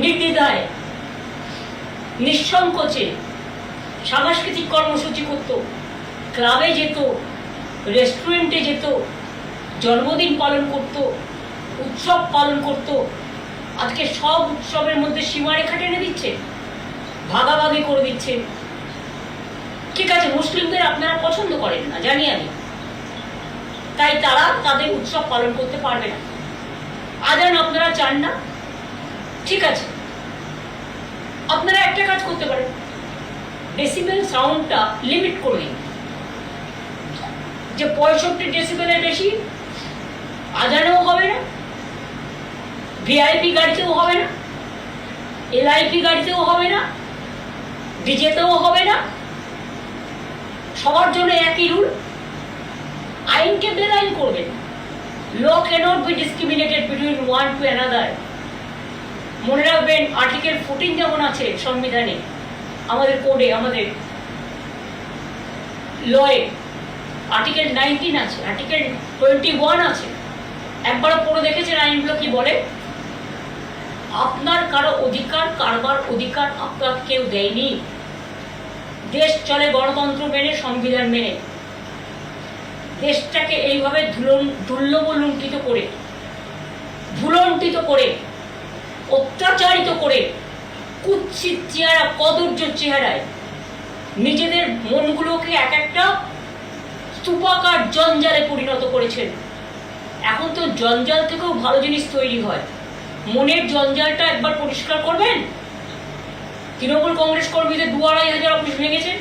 নির্দ্বিধায় নিঃসংকোচে সাংস্কৃতিক কর্মসূচি করত, ক্লাবে যেত, রেস্টুরেন্টে যেত, জন্মদিন পালন করত, উৎসব পালন করত। আজকে সব উৎসবের মধ্যে সীমারেখা টেনে দিচ্ছে, ভাগাভাগি করে দিচ্ছে। ঠিক আছে, মুসলিমদের আপনারা পছন্দ করেন না জানি আমি, তাই তারা তাদের উৎসব পালন করতে পারবে না। আজান আপনারা চান না, ঠিক আছে, আপনারা একটা কাজ করতে পারেন, ডেসিবেল সাউন্ডটা লিমিট করে দিন, যে 65 ডেসিবেলের বেশি আজানেও হবে না, ভিআইপি গাড়িতেও হবে না, এলআইপি গাড়িতেও হবে না, ডিজেতেও হবে না। সবার জন্য একই রুল। আইনকে বেআইন করবেন। Law cannot be discriminated between one to another. মনে রাখবেন, আর্টিকেল 14 যেমন আছে সংবিধানে, আমাদের কোডে, আমাদের লয়ে আর্টিকেল 19 আছে, আর্টিকেল 21 আছে। একবারও পড়ে দেখেছেন আইনগুলো কি বলে? আপনার কারো অধিকার কারবার অধিকার আপনার কেউ দেয়নি। দেশ চলে গণতন্ত্র মেনে, সংবিধান মেনে। দেশটাকে এইভাবে দুর্লভলুণ্ঠিত করে, ভুলণ্ঠিত করে, অত্যাচারিত করে, কুৎসিত চেহারা, কদর্য চেহারায় নিজেদের মনগুলোকে এক একটা স্তূপাকার জঞ্জালে পরিণত করেছেন। এখন তো জঞ্জাল থেকেও ভালো জিনিস তৈরি হয়। মনের জঞ্জালটা একবার পরিষ্কার করবেন। তৃণমূল কংগ্রেস কর্মীদের 2-2.5 হাজার অফিস ভেঙেছে।